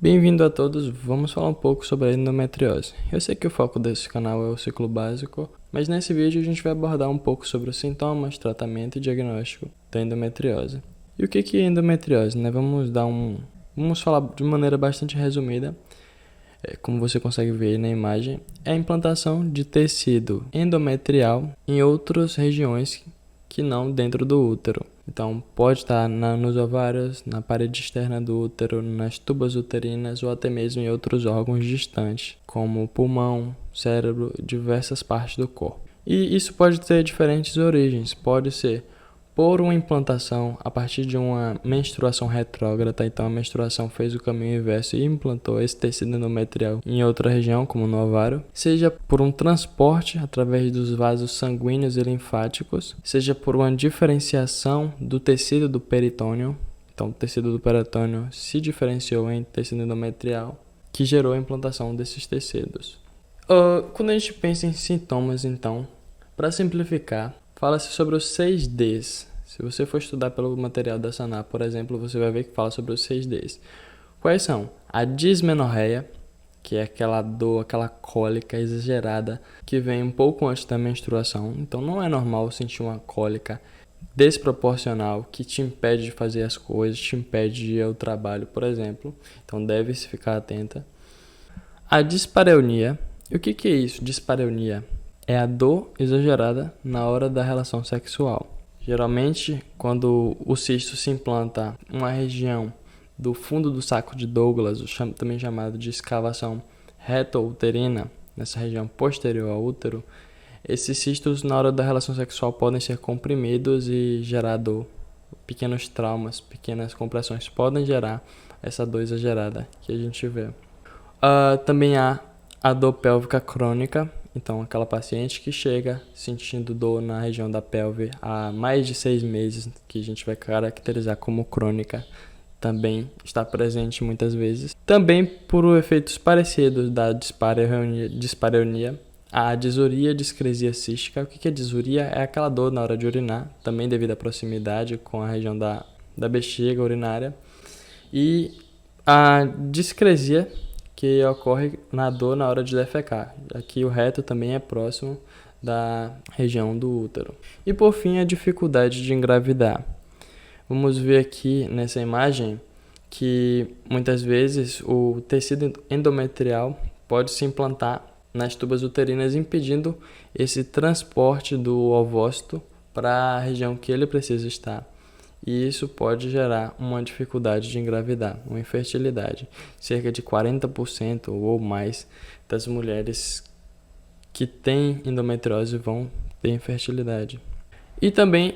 Bem-vindo a todos, vamos falar um pouco sobre a endometriose. Eu sei que o foco desse canal é o ciclo básico, mas nesse vídeo a gente vai abordar um pouco sobre os sintomas, tratamento e diagnóstico da endometriose. E o que é endometriose, né? Vamos falar de maneira bastante resumida. Como você consegue ver aí na imagem, é a implantação de tecido endometrial em outras regiões que não dentro do útero. Então, pode estar nos ovários, na parede externa do útero, nas tubas uterinas ou até mesmo em outros órgãos distantes, como o pulmão, cérebro e diversas partes do corpo. E isso pode ter diferentes origens. Pode ser por uma implantação a partir de uma menstruação retrógrada, então a menstruação fez o caminho inverso e implantou esse tecido endometrial em outra região, como no ovário, seja por um transporte através dos vasos sanguíneos e linfáticos, seja por uma diferenciação do tecido do peritônio, então o tecido do peritônio se diferenciou em tecido endometrial, que gerou a implantação desses tecidos. Quando a gente pensa em sintomas, então, para simplificar, fala-se sobre os 6Ds. Se você for estudar pelo material da Sanar, por exemplo, você vai ver que fala sobre os 6Ds. Quais são? A dismenorreia, que é aquela dor, aquela cólica exagerada que vem um pouco antes da menstruação. Então não é normal sentir uma cólica desproporcional que te impede de fazer as coisas, te impede de ir ao trabalho, por exemplo. Então deve-se ficar atenta. A dispareunia. E o que é isso? Dispareunia é a dor exagerada na hora da relação sexual. Geralmente, quando o cisto se implanta em uma região do fundo do saco de Douglas, também chamado de escavação reto-uterina, nessa região posterior ao útero, esses cistos na hora da relação sexual podem ser comprimidos e gerar dor. Pequenos traumas, pequenas compressões podem gerar essa dor exagerada que a gente vê. Também há a dor pélvica crônica, então aquela paciente que chega sentindo dor na região da pelve há mais de 6 meses, que a gente vai caracterizar como crônica, também está presente muitas vezes. Também por efeitos parecidos da dispareunia, a disuria, discresia cística. O que é disuria? É aquela dor na hora de urinar, também devido à proximidade com a região da bexiga urinária. E a discresia, que ocorre na dor na hora de defecar. Aqui o reto também é próximo da região do útero. E por fim, a dificuldade de engravidar. Vamos ver aqui nessa imagem que muitas vezes o tecido endometrial pode se implantar nas tubas uterinas, impedindo esse transporte do ovócito para a região que ele precisa estar. E isso pode gerar uma dificuldade de engravidar, uma infertilidade. Cerca de 40% ou mais das mulheres que têm endometriose vão ter infertilidade. E também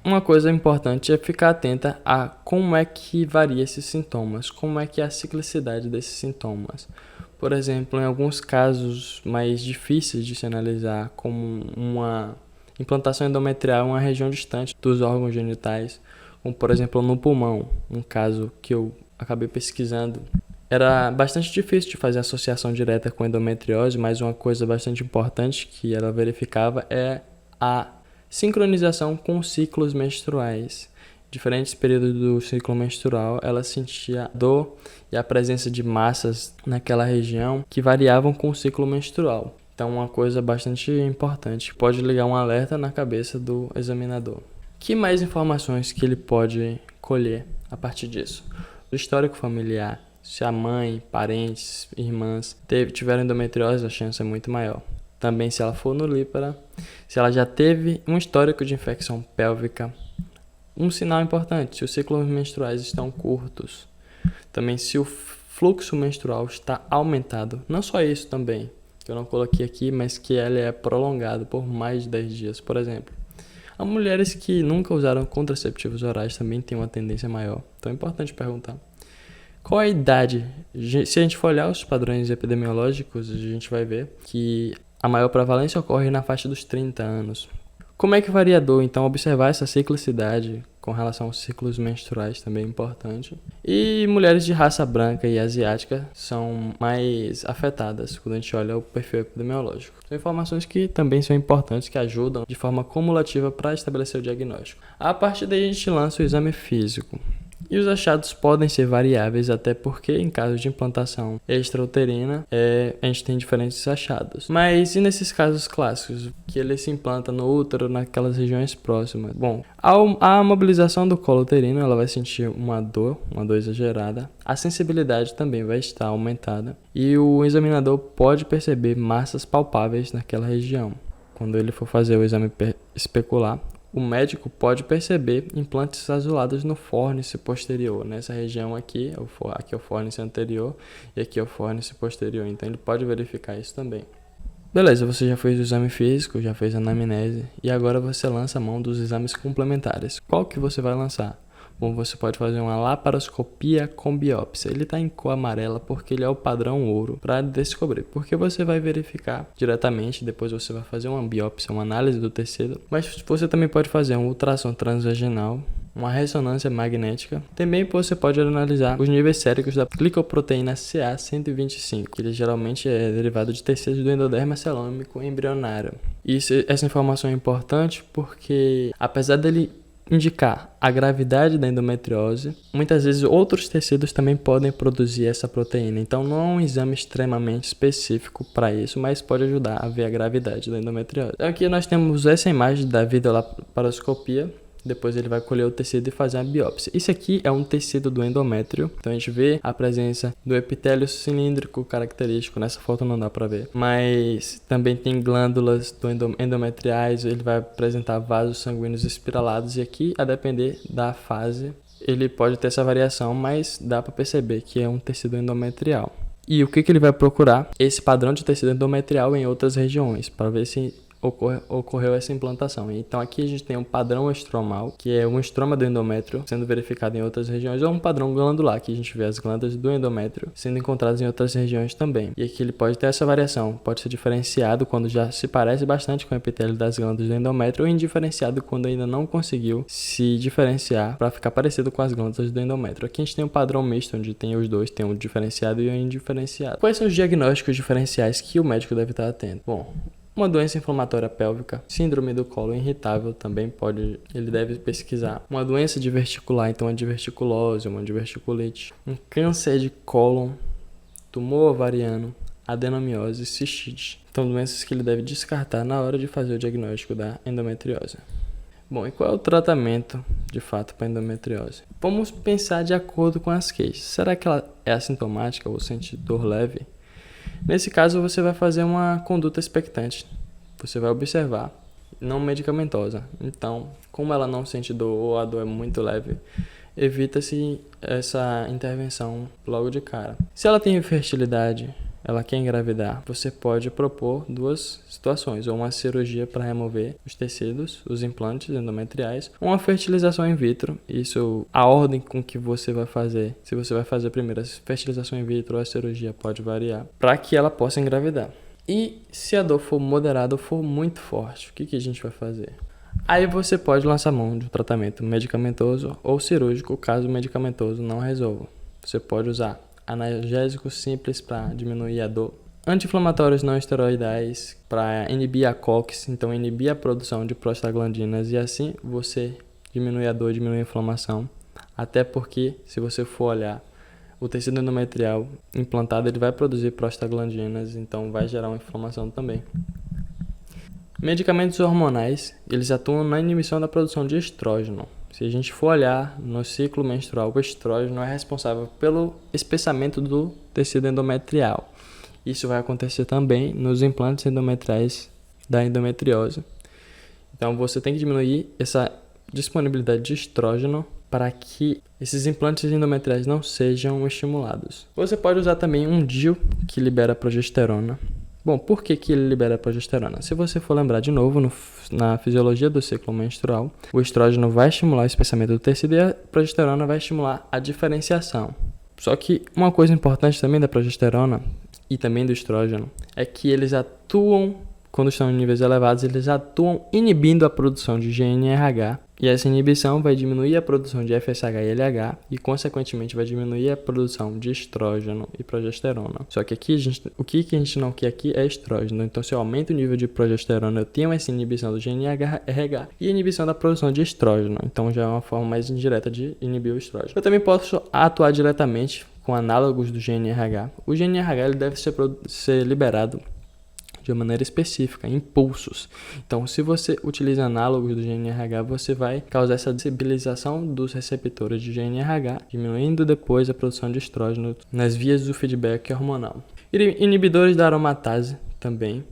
uma coisa importante é ficar atenta a como é que varia esses sintomas, como é que é a ciclicidade desses sintomas. Por exemplo, em alguns casos mais difíceis de se analisar, como uma implantação endometrial em uma região distante dos órgãos genitais, como por exemplo no pulmão, um caso que eu acabei pesquisando. Era bastante difícil de fazer associação direta com endometriose, mas uma coisa bastante importante que ela verificava é a sincronização com ciclos menstruais. Diferentes períodos do ciclo menstrual, ela sentia dor e a presença de massas naquela região que variavam com o ciclo menstrual. Então, uma coisa bastante importante, pode ligar um alerta na cabeça do examinador. Que mais informações que ele pode colher a partir disso? Do histórico familiar, se a mãe, parentes, irmãs tiveram endometriose, a chance é muito maior. Também se ela for nulípara, se ela já teve um histórico de infecção pélvica. Um sinal importante, se os ciclos menstruais estão curtos. Também se o fluxo menstrual está aumentado. Não só isso também, que eu não coloquei aqui, mas que ele é prolongado por mais de 10 dias, por exemplo. Há mulheres que nunca usaram contraceptivos orais também têm uma tendência maior. Então é importante perguntar. Qual é a idade? Se a gente for olhar os padrões epidemiológicos, a gente vai ver que a maior prevalência ocorre na faixa dos 30 anos. Como é que varia a dor? Então, observar essa ciclicidade com relação aos ciclos menstruais também é importante. E mulheres de raça branca e asiática são mais afetadas quando a gente olha o perfil epidemiológico. São informações que também são importantes, que ajudam de forma cumulativa para estabelecer o diagnóstico. A partir daí, a gente lança o exame físico. E os achados podem ser variáveis, até porque em caso de implantação extrauterina, a gente tem diferentes achados. Mas e nesses casos clássicos, que ele se implanta no útero, naquelas regiões próximas? Bom, a mobilização do colo uterino, ela vai sentir uma dor exagerada. A sensibilidade também vai estar aumentada. E o examinador pode perceber massas palpáveis naquela região. Quando ele for fazer o exame especular, o médico pode perceber implantes azulados no fórnice posterior. Nessa região aqui é o fórnice anterior e aqui é o fórnice posterior. Então ele pode verificar isso também. Beleza, você já fez o exame físico, já fez a anamnese e agora você lança a mão dos exames complementares. Qual que você vai lançar? Bom, você pode fazer uma laparoscopia com biópsia. Ele está em cor amarela porque ele é o padrão ouro para descobrir. Porque você vai verificar diretamente, depois você vai fazer uma biópsia, uma análise do tecido. Mas você também pode fazer um ultrassom transvaginal, uma ressonância magnética. Também você pode analisar os níveis séricos da glicoproteína CA125, que ele geralmente é derivado de tecidos do endoderma celômico embrionário. Essa informação é importante porque, apesar dele indicar a gravidade da endometriose, muitas vezes outros tecidos também podem produzir essa proteína. Então não é um exame extremamente específico para isso, mas pode ajudar a ver a gravidade da endometriose. Então aqui nós temos essa imagem da videolaparoscopia. Depois ele vai colher o tecido e fazer a biópsia. Isso aqui é um tecido do endométrio. Então a gente vê a presença do epitélio cilíndrico característico. Nessa foto não dá para ver. Mas também tem glândulas endometriais. Ele vai apresentar vasos sanguíneos espiralados. E aqui, a depender da fase, ele pode ter essa variação, mas dá para perceber que é um tecido endometrial. E o que ele vai procurar? Esse padrão de tecido endometrial em outras regiões, para ver se ocorreu essa implantação. Então aqui a gente tem um padrão estromal, que é um estroma do endométrio sendo verificado em outras regiões, ou um padrão glandular, que a gente vê as glândulas do endométrio sendo encontradas em outras regiões também. E aqui ele pode ter essa variação, pode ser diferenciado quando já se parece bastante com o epitélio das glândulas do endométrio, ou indiferenciado quando ainda não conseguiu se diferenciar para ficar parecido com as glândulas do endométrio. Aqui a gente tem um padrão misto, onde tem os dois, tem um diferenciado e um indiferenciado. Quais são os diagnósticos diferenciais que o médico deve estar atento? Bom, uma doença inflamatória pélvica, síndrome do colo irritável também ele deve pesquisar. Uma doença diverticular, então uma diverticulose, uma diverticulite. Um câncer de cólon, tumor ovariano, adenomiose, cistite. Então doenças que ele deve descartar na hora de fazer o diagnóstico da endometriose. Bom, e qual é o tratamento, de fato, para endometriose? Vamos pensar de acordo com as queixas. Será que ela é assintomática ou sente dor leve? Nesse caso, você vai fazer uma conduta expectante. Você vai observar, não medicamentosa. Então, como ela não sente dor ou a dor é muito leve, evita-se essa intervenção logo de cara. Se ela tem infertilidade, ela quer engravidar, você pode propor duas situações, ou uma cirurgia para remover os tecidos, os implantes endometriais, ou uma fertilização in vitro. Isso, a ordem com que você vai fazer, se você vai fazer primeiro a fertilização in vitro ou a cirurgia pode variar, para que ela possa engravidar. E se a dor for moderada ou for muito forte, o que a gente vai fazer? Aí você pode lançar mão de um tratamento medicamentoso ou cirúrgico, caso o medicamentoso não resolva. Você pode usar analgésicos simples para diminuir a dor, anti-inflamatórios não esteroidais para inibir a COX, então inibir a produção de prostaglandinas e assim você diminui a dor, diminui a inflamação. Até porque, se você for olhar, o tecido endometrial implantado ele vai produzir prostaglandinas, então vai gerar uma inflamação também. Medicamentos hormonais, eles atuam na inibição da produção de estrógeno. Se a gente for olhar no ciclo menstrual, o estrógeno é responsável pelo espessamento do tecido endometrial. Isso vai acontecer também nos implantes endometriais da endometriose. Então você tem que diminuir essa disponibilidade de estrógeno para que esses implantes endometriais não sejam estimulados. Você pode usar também um DIU que libera progesterona. Bom, por que ele libera a progesterona? Se você for lembrar de novo, na fisiologia do ciclo menstrual, o estrógeno vai estimular o espessamento do tecido e a progesterona vai estimular a diferenciação. Só que uma coisa importante também da progesterona e também do estrógeno é que eles atuam quando estão em níveis elevados, eles atuam inibindo a produção de GNRH, e essa inibição vai diminuir a produção de FSH e LH e, consequentemente, vai diminuir a produção de estrógeno e progesterona. Só que aqui, o que a gente não quer aqui é estrógeno. Então, se eu aumento o nível de progesterona, eu tenho essa inibição do GNRH e inibição da produção de estrógeno. Então, já é uma forma mais indireta de inibir o estrógeno. Eu também posso atuar diretamente com análogos do GNRH. O GNRH ele deve ser liberado de uma maneira específica, impulsos. Então, se você utiliza análogos do GNRH, você vai causar essa sensibilização dos receptores de GNRH, diminuindo depois a produção de estrógeno nas vias do feedback hormonal. Inibidores da aromatase também,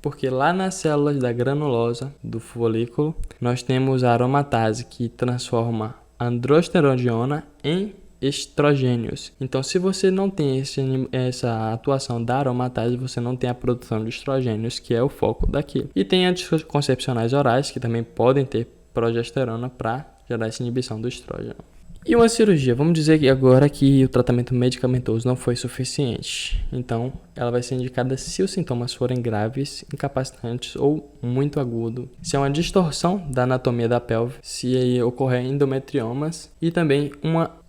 porque lá nas células da granulosa do folículo, nós temos a aromatase que transforma a androstenediona em estrogênios. Então, se você não tem essa atuação da aromatase, você não tem a produção de estrogênios, que é o foco daqui. E tem anticoncepcionais orais, que também podem ter progesterona para gerar essa inibição do estrógeno. E uma cirurgia, vamos dizer que agora que o tratamento medicamentoso não foi suficiente. Então, ela vai ser indicada se os sintomas forem graves, incapacitantes ou muito agudo, se é uma distorção da anatomia da pelve, se ocorrer endometriomas e também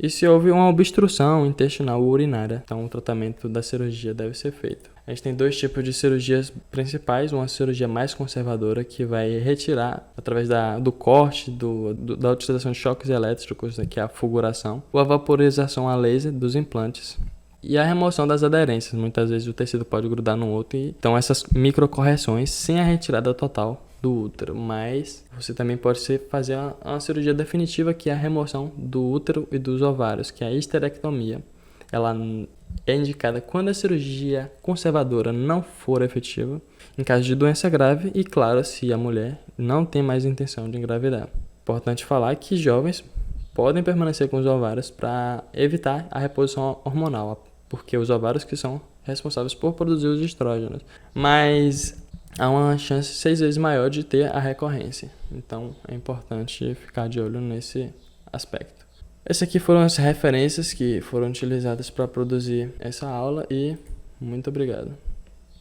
se houve uma obstrução intestinal ou urinária. Então, o tratamento da cirurgia deve ser feito. A gente tem dois tipos de cirurgias principais, uma cirurgia mais conservadora que vai retirar, através do corte, da utilização de choques elétricos, que é a fulguração, ou a vaporização a laser dos implantes e a remoção das aderências. Muitas vezes o tecido pode grudar no outro, então essas microcorreções sem a retirada total do útero, mas você também pode fazer uma cirurgia definitiva, que é a remoção do útero e dos ovários, que é a histerectomia. Ela é indicada quando a cirurgia conservadora não for efetiva, em caso de doença grave e, claro, se a mulher não tem mais intenção de engravidar. Importante falar que jovens podem permanecer com os ovários para evitar a reposição hormonal, porque os ovários que são responsáveis por produzir os estrógenos. Mas há uma chance 6 vezes maior de ter a recorrência. Então é importante ficar de olho nesse aspecto. Essas aqui foram as referências que foram utilizadas para produzir essa aula e muito obrigado.